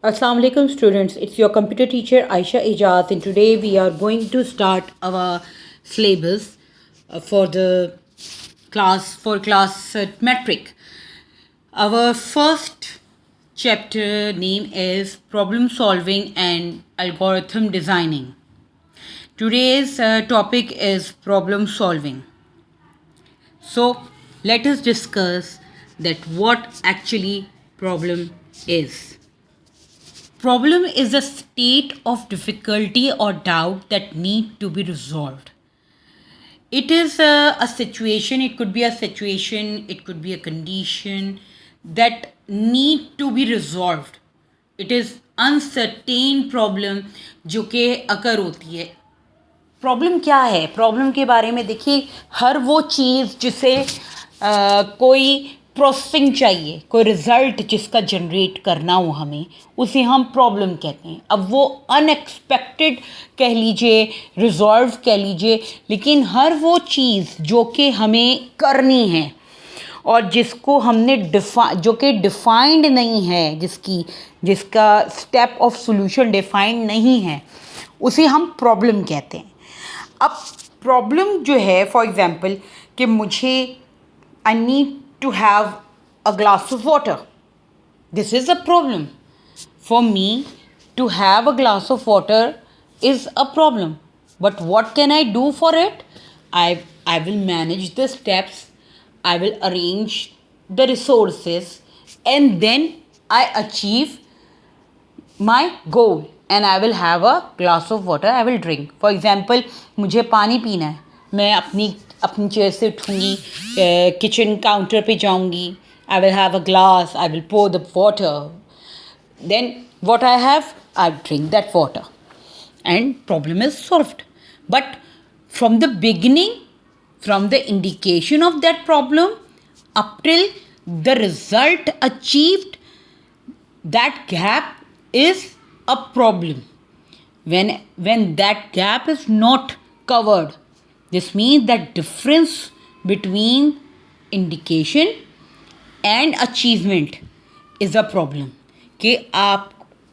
Assalamu alaikum students, it's your computer teacher Aisha Ijaz, and today we are going to start our syllabus for the class metric. Our first chapter name is problem solving and algorithm designing. Today's topic is problem solving. So let us discuss that what actually problem is. Problem is a state of difficulty or doubt that need to be resolved. It is a situation, it could be a situation, it could be a condition that need to be resolved. It is uncertain problem जो कि अकर होती है. Problem क्या है? Problem के बारे में देखिए, हर वो चीज़ जिसे कोई प्रोसेसिंग चाहिए, कोई रिज़ल्ट जिसका जनरेट करना हो हमें, उसे हम प्रॉब्लम कहते हैं. अब वो अनएक्सपेक्टेड कह लीजिए, रिजॉल्व कह लीजिए, लेकिन हर वो चीज़ जो कि हमें करनी है और जिसको हमने जो कि डिफाइंड नहीं है, जिसका स्टेप ऑफ सॉल्यूशन डिफाइंड नहीं है, उसे हम प्रॉब्लम कहते हैं. अब प्रॉब्लम जो है, फॉर एग्जांपल कि मुझे I need to have a glass of water. This is a problem. For me to have a glass of water is a problem, but what can I do for it? I will manage the steps, I will arrange the resources, and then I achieve my goal and I will have a glass of water, I will drink. For example, मुझे पानी पीना है, मैं अपनी chair से उठूँगी, kitchen counter पे जाऊँगी, I will have a glass, I will pour the water, then what I have, I drink that water and problem is solved. But from the beginning, from the indication of that problem up till the result achieved, that gap is a problem. When that gap is not covered, this means that difference between indication and achievement is a problem. कि आप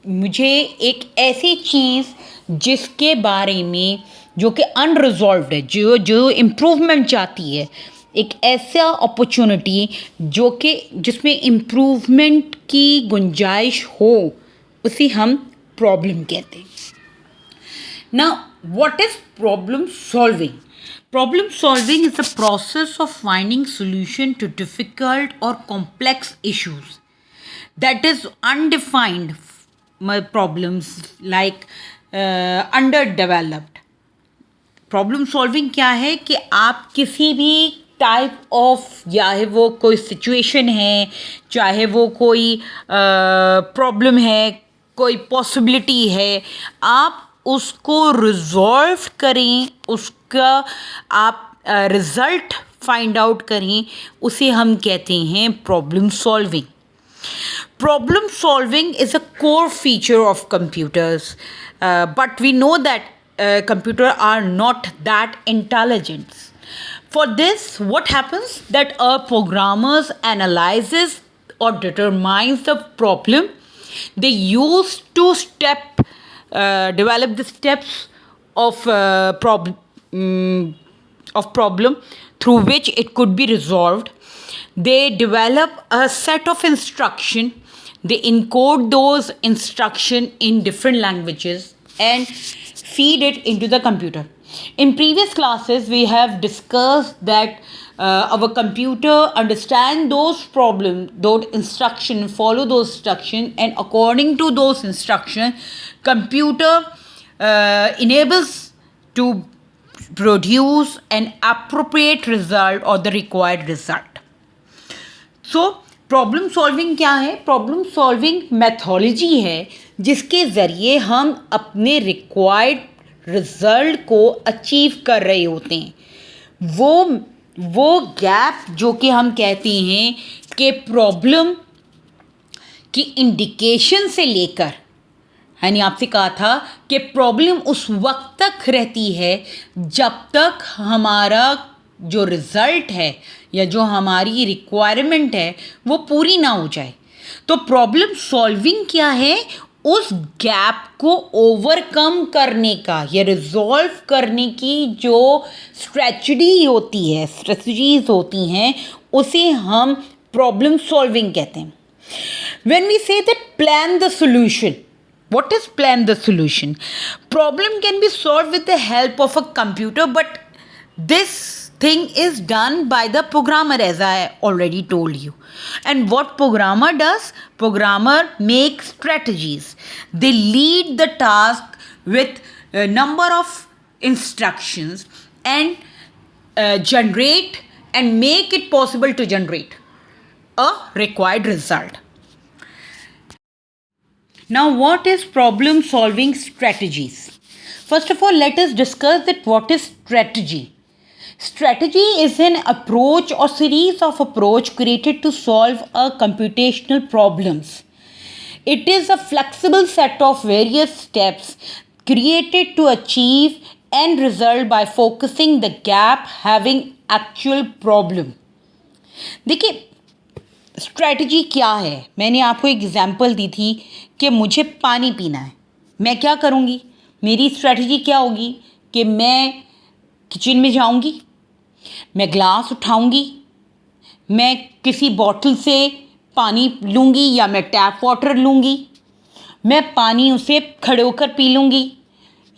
मुझे एक ऐसी चीज़ जिसके बारे में जो कि अनरिजॉल्व्ड है, जो इम्प्रूवमेंट चाहती है, एक ऐसा अपॉर्चुनिटी जो कि जिसमें इम्प्रूवमेंट की गुंजाइश हो, उसे हम प्रॉब्लम कहते हैं. Now, what is problem solving? Problem solving is the process of finding solution to difficult or complex issues. That is undefined problems like underdeveloped. Problem solving क्या है कि आप किसी भी टाइप ऑफ, चाहे वो कोई सिचुएशन है, चाहे वो कोई प्रॉब्लम है, कोई पॉसिबिलिटी है, आप उसको रिजॉल्व करें, उसका आप रिज़ल्ट फाइंड आउट करें, उसे हम कहते हैं problem solving. Problem solving is a core feature of computers, but we know that computers are not that intelligent. For this, what happens that a programmers analyzes or determines the problem. They use develop the steps of problem through which it could be resolved. They develop a set of instruction. They encode those instruction in different languages and feed it into the computer. In previous classes, we have discussed that our computer understand those problems, those instruction, follow those instruction, and according to those instruction, computer enables to produce an appropriate result or the required result. So problem solving क्या है? Problem solving mythology है जिसके ज़रिए हम अपने required result को achieve कर रहे होते हैं. वो गैप जो कि हम कहते हैं कि प्रॉब्लम की इंडिकेशन से लेकर, यानी आपसे कहा था कि प्रॉब्लम उस वक्त तक रहती है जब तक हमारा जो रिज़ल्ट है या जो हमारी रिक्वायरमेंट है वो पूरी ना हो जाए. तो प्रॉब्लम सॉल्विंग क्या है? उस गैप को ओवरकम करने का या रिजॉल्व करने की जो स्ट्रेटजीज होती हैं उसे हम प्रॉब्लम सॉल्विंग कहते हैं. When we say that plan the solution, what is plan the solution? Problem can be solved with the help of a computer, but this thing is done by the programmer, as I already told you. And what programmer does? Programmer makes strategies. They lead the task with a number of instructions and generate and make it possible to generate a required result. Now, what is problem solving strategies? First of all, let us discuss that what is strategy. Strategy is an approach or series of approach created to solve a computational problems. It is a flexible set of various steps created to achieve end result by focusing the gap having actual problem. देखिए strategy क्या है. मैंने आपको एक example दी थी कि मुझे पानी पीना है. मैं क्या करूँगी? मेरी स्ट्रैटेजी क्या होगी कि मैं किचन में जाऊँगी, मैं ग्लास उठाऊँगी, मैं किसी बॉटल से पानी लूँगी या मैं टैप वाटर लूँगी, मैं पानी उसे खड़े होकर पी लूँगी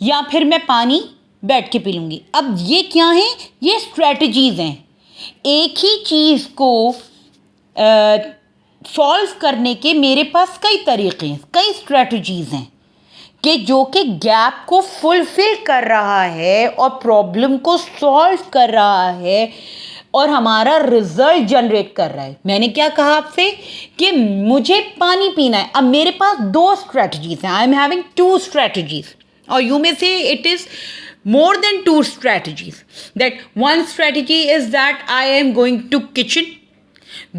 या फिर मैं पानी बैठ के पी लूँगी. अब ये क्या है? ये स्ट्रैटेजीज़ हैं. एक ही चीज़ को सॉल्व करने के मेरे पास कई तरीक़े हैं, कई स्ट्रैटेजीज़ हैं कि जो कि गैप को फुलफ़िल कर रहा है और प्रॉब्लम को सॉल्व कर रहा है और हमारा रिज़ल्ट जनरेट कर रहा है. मैंने क्या कहा आपसे कि मुझे पानी पीना है. अब मेरे पास दो स्ट्रैटेजीज़ हैं. I am having two strategies, और you may say it is more than two strategies. That one strategy is that I am going to kitchen.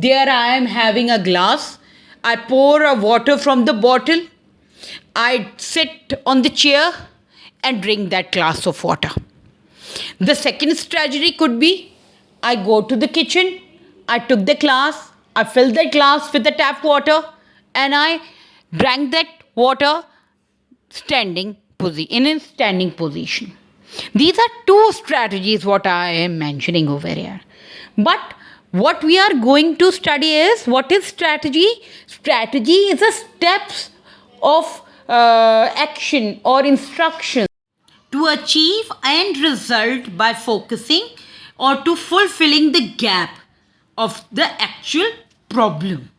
There I am having a glass. I pour a water from the bottle. I sit on the chair and drink that glass of water. The second strategy could be I go to the kitchen. I took the glass. I filled the glass with the tap water and I drank that water in a standing position. These are two strategies what I am mentioning over here. But what we are going to study is what is strategy. Strategy is a steps of action or instruction to achieve end result by focusing or to fulfilling the gap of the actual problem.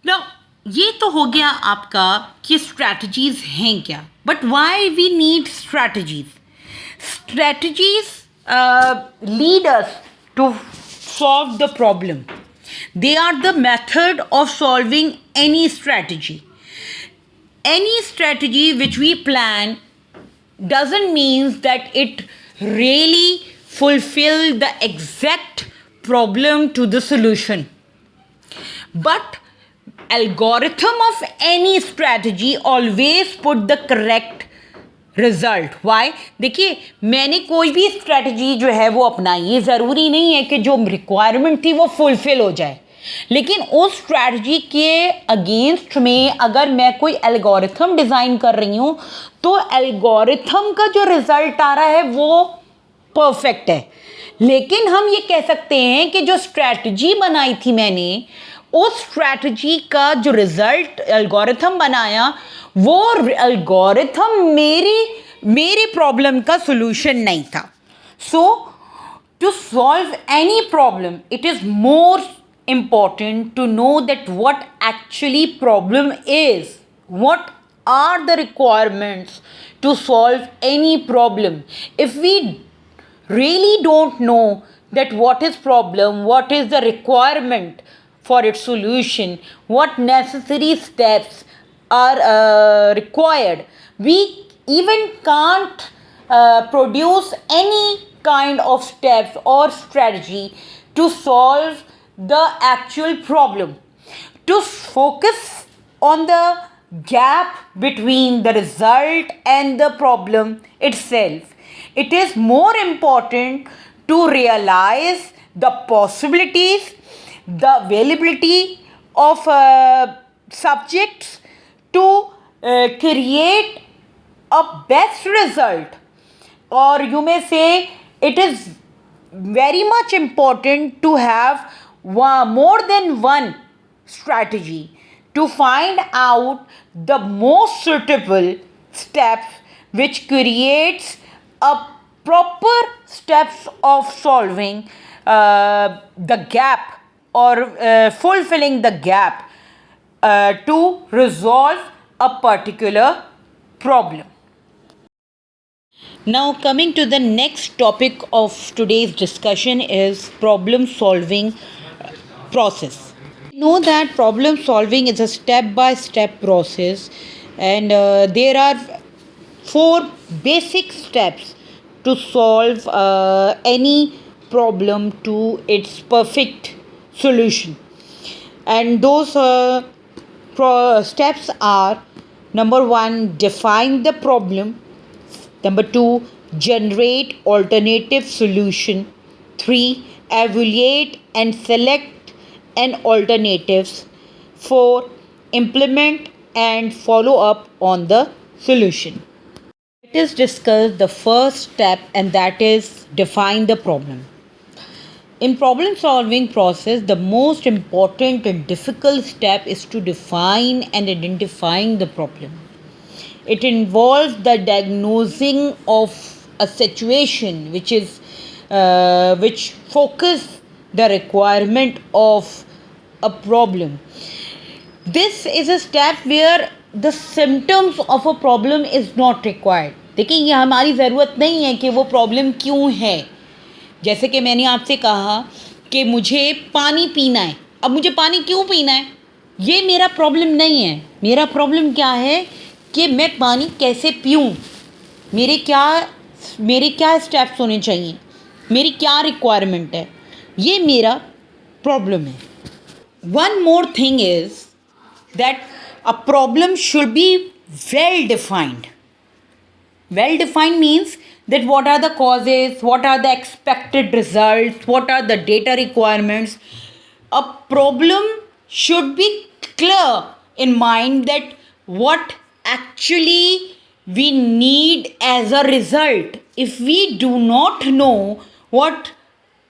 Now, ये तो हो गया आपका कि strategies हैं क्या. But why we need strategies? Strategies lead us to solve the problem. They are the method of solving any strategy. Any strategy which we plan doesn't mean that it really fulfill the exact problem to the solution. But algorithm of any strategy always put the correct result. Why? देखिए मैंने कोई भी strategy जो है वो अपनाई. ये ज़रूरी नहीं है कि जो रिक्वायरमेंट थी वो फुलफ़िल हो जाए, लेकिन उस स्ट्रैटेजी के अगेंस्ट में अगर मैं कोई एल्गोरिथम डिज़ाइन कर रही हूँ तो एल्गोरिथम का जो रिज़ल्ट आ रहा है वो परफेक्ट है. लेकिन हम ये कह सकते हैं कि जो स्ट्रैटेजी बनाई थी मैंने, उस स्ट्रैटेजी का जो रिज़ल्ट एल्गोरिथम बनाया वो एल्गोरिथम मेरी प्रॉब्लम का सोल्यूशन नहीं था. So to solve any problem it is more important to know that what actually problem is, what are the requirements to solve any problem. If we really don't know that what is problem, what is the requirement for its solution, what necessary steps are required, we even can't produce any kind of steps or strategy to solve the actual problem. To focus on the gap between the result and the problem itself, it is more important to realize the possibilities, the availability of subjects to create a best result, or you may say it is very much important to have more than one strategy to find out the most suitable steps which creates a proper steps of solving the gap, or fulfilling the gap to resolve a particular problem. Now, coming to the next topic of today's discussion is problem solving process. Know that problem solving is a step by step process, and there are four basic steps to solve any problem to its perfect solution. And those steps are: number one, define the problem; number two, generate alternative solution; three, evaluate and select an alternatives; four, implement and follow up on the solution. Let us discuss the first step, and that is define the problem. In problem solving process, the most important and difficult step is to define and identifying the problem. It involves the diagnosing of a situation which focus the requirement of a problem. This is a step where the symptoms of a problem is not required. देखिए, ये हमारी ज़रूरत नहीं है कि वो problem क्यों है. जैसे कि मैंने आपसे कहा कि मुझे पानी पीना है. अब मुझे पानी क्यों पीना है, ये मेरा प्रॉब्लम नहीं है. मेरा प्रॉब्लम क्या है कि मैं पानी कैसे पीऊँ, मेरे क्या स्टेप्स होने चाहिए, मेरी क्या रिक्वायरमेंट है, ये मेरा प्रॉब्लम है. One more thing is that a problem should be well defined. Well defined means that what are the causes, what are the expected results, what are the data requirements. A problem should be clear in mind that what actually we need as a result. If we do not know what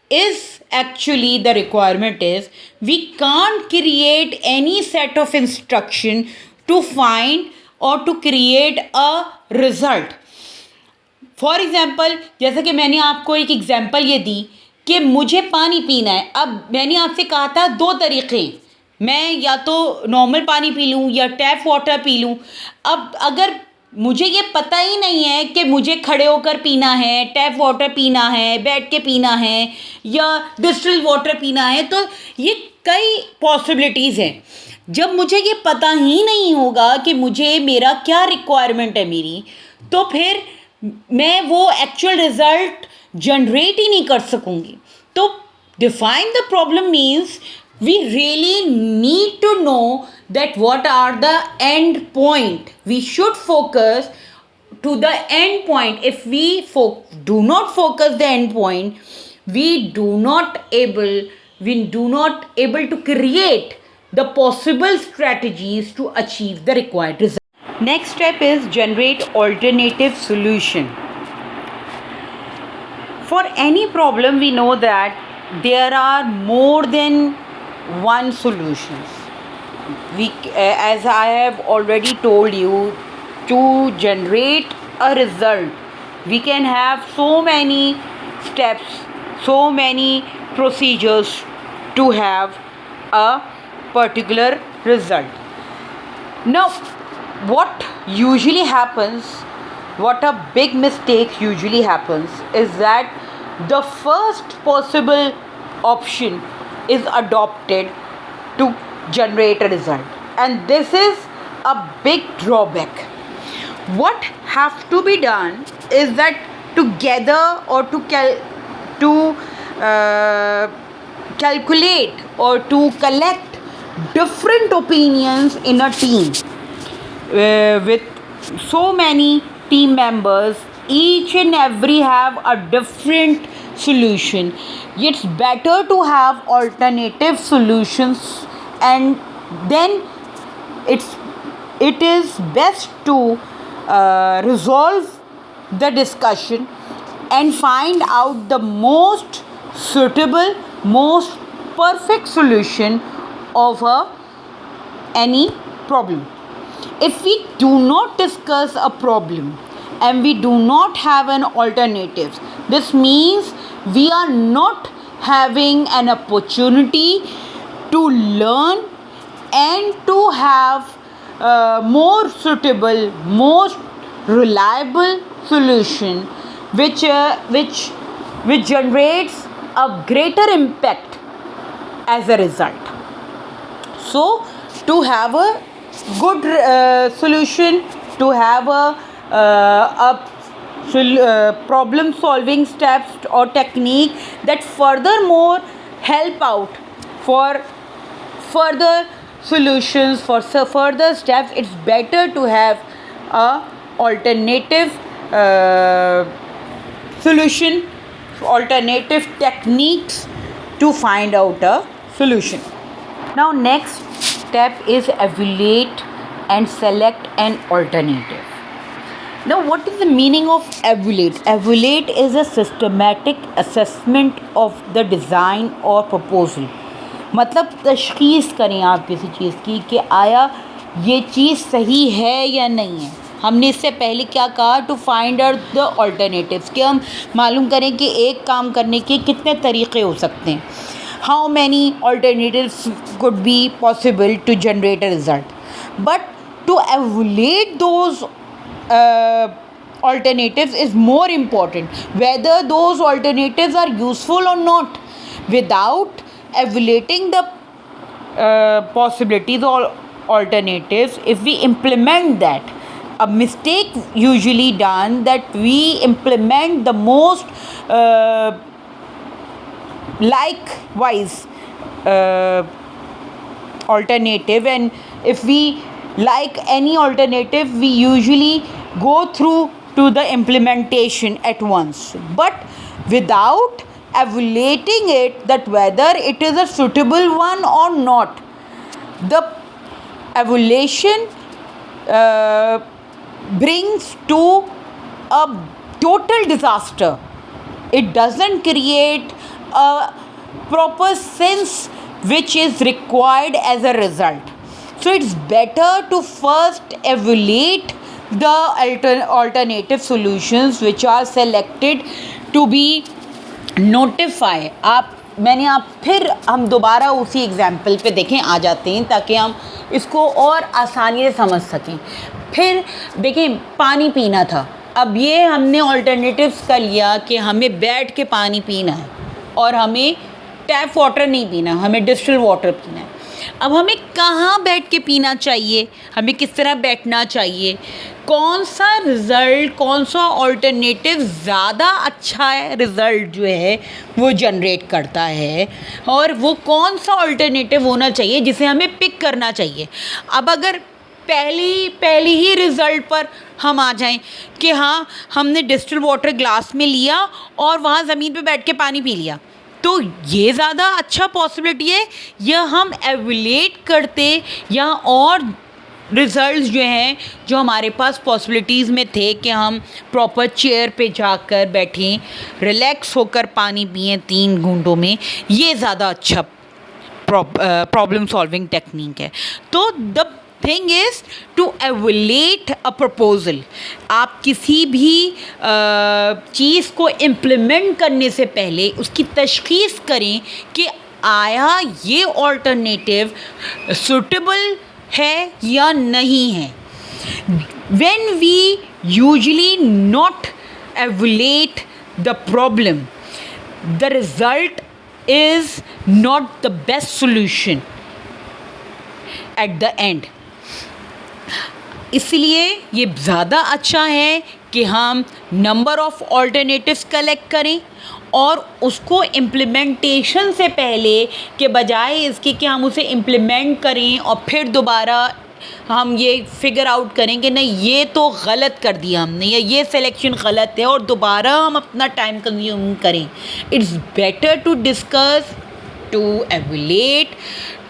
is actually the requirement is, we can't create any set of instruction to find or to create a result. For example, जैसा कि मैंने आपको एक example ये दी कि मुझे पानी पीना है. अब मैंने आपसे कहा था दो तरीक़े, मैं या तो नॉर्मल पानी पी लूँ या टैप वाटर पी लूँ. अब अगर मुझे ये पता ही नहीं है कि मुझे खड़े होकर पीना है, टैप वाटर पीना है, बैठ के पीना है, या डिस्टिल्ड वाटर पीना है, तो ये कई पॉसिबिलिटीज़ हैं. जब मुझे ये पता ही नहीं होगा कि मुझे मेरा क्या रिक्वायरमेंट है मेरी, तो फिर मैं वो एक्चुअल रिज़ल्ट जनरेट ही नहीं कर सकूँगी. तो define the problem means we really need to know that what are the end point. We should focus to the end point. If we do not focus the end point, we do not able to create the possible strategies to achieve the required result. Next step is generate alternative solution. For any problem, we know that there are more than one solutions. As I have already told you, to generate a result, we can have so many steps, so many procedures to have a particular result. Now, what usually happens, what a big mistake usually happens, is that the first possible option is adopted to generate a result, and this is a big drawback. What have to be done is that to gather or to calculate or to collect different opinions in a team, with so many team members, each and every have a different solution. It's better to have alternative solutions, and then it's it is best to resolve the discussion and find out the most suitable, most perfect solution of any problem. If we do not discuss a problem and we do not have an alternative, this means we are not having an opportunity to learn and to have more suitable, most reliable solution which generates a greater impact as a result. So to have a good solution, to have a problem solving steps or technique that furthermore help out for further solutions, for further steps, it's better to have a alternative solution, alternative techniques to find out a solution. Now next step is evaluate and select an alternative. Now what is the meaning of evaluate? Evaluate is a systematic assessment of the design or proposal. मतलब तशख़ीस करें आप किसी चीज़ की कि आया ये चीज़ सही है या नहीं है. हमने इससे पहले क्या कहा, to find out the alternatives, कि हम मालूम करें कि एक काम करने के कितने तरीक़े हो सकते हैं. How many alternatives could be possible to generate a result. But to evaluate those alternatives is more important, whether those alternatives are useful or not. Without evaluating the possibilities or alternatives, if we implement that, a mistake usually done that we implement the most likewise alternative, and if we like any alternative, we usually go through to the implementation at once, but without evaluating it, that whether it is a suitable one or not. The evaluation brings to a total disaster. It doesn't create a proper sense which is required as a result. So it's better to first evaluate the alternative solutions which are selected to be notify. फिर हम दोबारा उसी example पे देखें आ जाते हैं ताकि हम इसको और आसानी से समझ सकें. फिर देखें, पानी पीना था. अब ये हमने ऑल्टरनेटिव्स कर लिया कि हमें बैठ के पानी पीना है और हमें टैप वाटर नहीं पीना, हमें डिस्टिल वाटर पीना है. अब हमें कहाँ बैठ के पीना चाहिए, हमें किस तरह बैठना चाहिए, कौन सा रिज़ल्ट, कौन सा ऑल्टरनेटिव ज़्यादा अच्छा है रिज़ल्ट जो है वो जनरेट करता है, और वो कौन सा ऑल्टरनेटिव होना चाहिए जिसे हमें पिक करना चाहिए. अब अगर पहली ही रिज़ल्ट पर हम आ जाएं कि हाँ हमने डिस्टिल वाटर ग्लास में लिया और वहाँ ज़मीन पे बैठ के पानी पी लिया, तो ये ज़्यादा अच्छा पॉसिबिलिटी है या हम एवुलेट करते या और रिज़ल्ट्स जो हैं जो हमारे पास पॉसिबिलिटीज़ में थे कि हम प्रॉपर चेयर पे जाकर बैठें, रिलैक्स होकर पानी पिएं 3 घंटों में, ये ज़्यादा अच्छा प्रॉब्लम सॉल्विंग टेक्निक है. तो the thing is to evaluate a proposal. आप किसी भी चीज़ को इम्प्लीमेंट करने से पहले उसकी तशख़ीस करें कि आया ये ऑल्टरनेटिव सूटेबल है या नहीं है. When we usually not evaluate the problem, the result is not the best solution at the end. इसलिए ये ज़्यादा अच्छा है कि हम नंबर ऑफ़ ऑल्टरनेटिव्स कलेक्ट करें और उसको इम्प्लीमेंटेशन से पहले के बजाय इसके कि हम उसे इम्प्लीमेंट करें और फिर दोबारा हम ये फिगर आउट करें कि नहीं ये तो गलत कर दिया हमने या ये सिलेक्शन गलत है और दोबारा हम अपना टाइम कंज्यूम करें. It's better to discuss, to evaluate,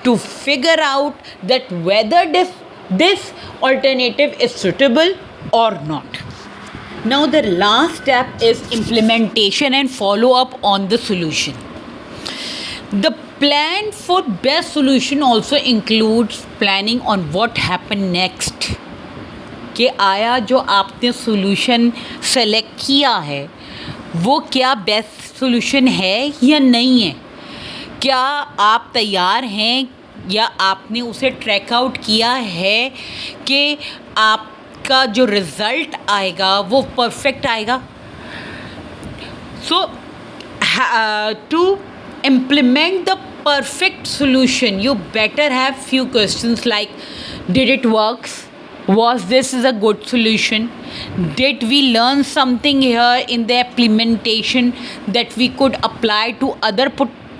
to figure out that whether this this alternative is suitable or not. Now the last step is implementation and follow up on the solution. The plan for best solution also includes planning on what happen next. कि आया जो आपने solution select किया है वो क्या best solution है या नहीं है, क्या आप तैयार हैं या आपने उसे ट्रैक आउट किया है कि आपका जो रिज़ल्ट आएगा वो परफेक्ट आएगा. सो to implement the perfect solution you better have few questions like, did it works, was this is a good solution, did we learn something here in the implementation that we could apply to other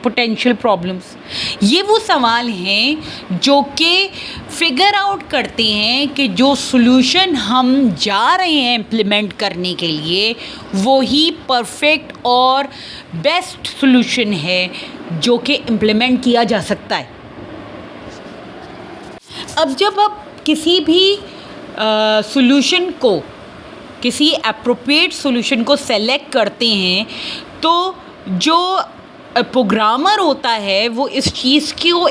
potential problems. ये वो सवाल हैं जो कि figure out करते हैं कि जो सॉल्यूशन हम जा रहे हैं इम्प्लीमेंट करने के लिए वो ही परफेक्ट और बेस्ट सॉल्यूशन है जो कि इम्प्लीमेंट किया जा सकता है. अब जब आप किसी भी सॉल्यूशन को, किसी एप्रोप्रिएट सॉल्यूशन को सेलेक्ट करते हैं तो जो प्रोग्रामर होता है वो इस चीज़ को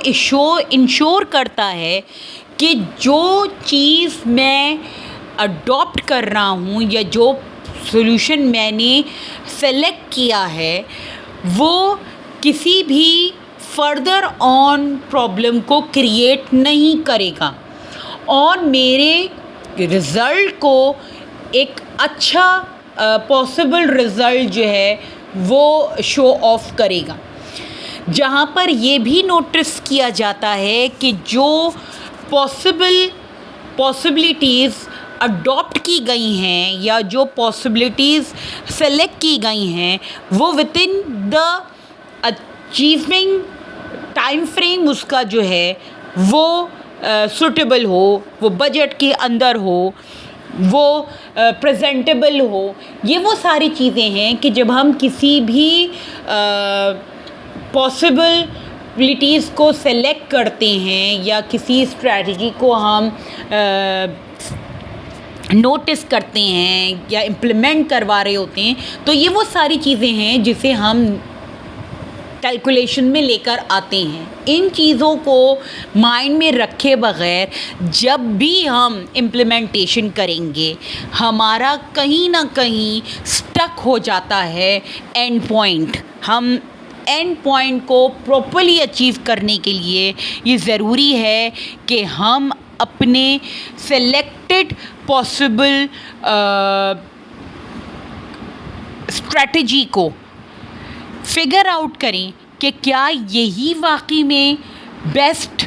इंश्योर करता है कि जो चीज़ मैं अडॉप्ट कर रहा हूँ या जो सॉल्यूशन मैंने सेलेक्ट किया है वो किसी भी फर्दर ऑन प्रॉब्लम को क्रिएट नहीं करेगा और मेरे रिज़ल्ट को एक अच्छा पॉसिबल रिज़ल्ट जो है वो शो ऑफ करेगा. जहाँ पर ये भी नोटिस किया जाता है कि जो पॉसिबिलिटीज़ अडॉप्ट की गई हैं या जो पॉसिबिलिटीज़ सेलेक्ट की गई हैं वो with in the achieving time frame उसका जो है वो सूटेबल हो, वो बजट के अंदर हो, वो प्रेजेंटेबल हो. ये वो सारी चीज़ें हैं कि जब हम किसी भी पॉसिबिलिटीज़ को सेलेक्ट करते हैं या किसी स्ट्रैटेजी को हम नोटिस करते हैं या इम्प्लीमेंट करवा रहे होते हैं तो ये वो सारी चीज़ें हैं जिसे हम कैलकुलेशन में लेकर आते हैं. इन चीज़ों को माइंड में रखे बग़ैर जब भी हम इम्प्लीमेंटेशन करेंगे हमारा कहीं ना कहीं स्टक हो जाता है एंड पॉइंट. हम एंड पॉइंट को प्रॉपर्ली अचीव करने के लिए ये ज़रूरी है कि हम अपने सेलेक्टेड पॉसिबल स्ट्रैटेजी को फिगर आउट करें कि क्या यही वाकई में बेस्ट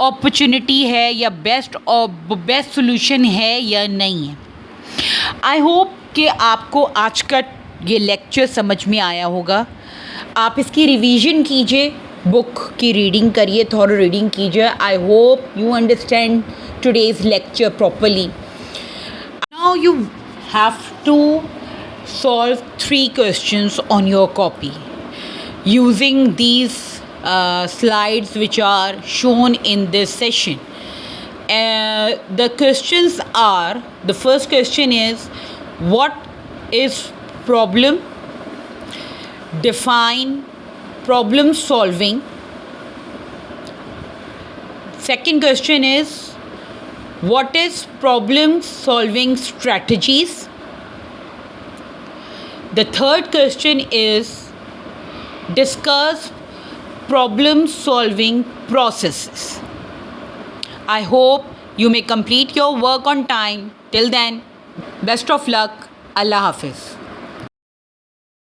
अपॉर्चुनिटी है या बेस्ट सॉल्यूशन है या नहीं है. आई होप कि आपको आज का ये लेक्चर समझ में आया होगा. आप इसकी रिवीजन कीजिए, बुक की रीडिंग करिए, थॉरो रीडिंग कीजिए. I hope you understand today's lecture properly. Now you have to solve 3 questions on your copy using these slides which are shown in this session. The questions are, the first question is, what is problem? Define problem solving. Second question is, what is problem solving strategies? The third question is, discuss problem solving processes. I hope you may complete your work on time. Till then, best of luck. Allah Hafiz.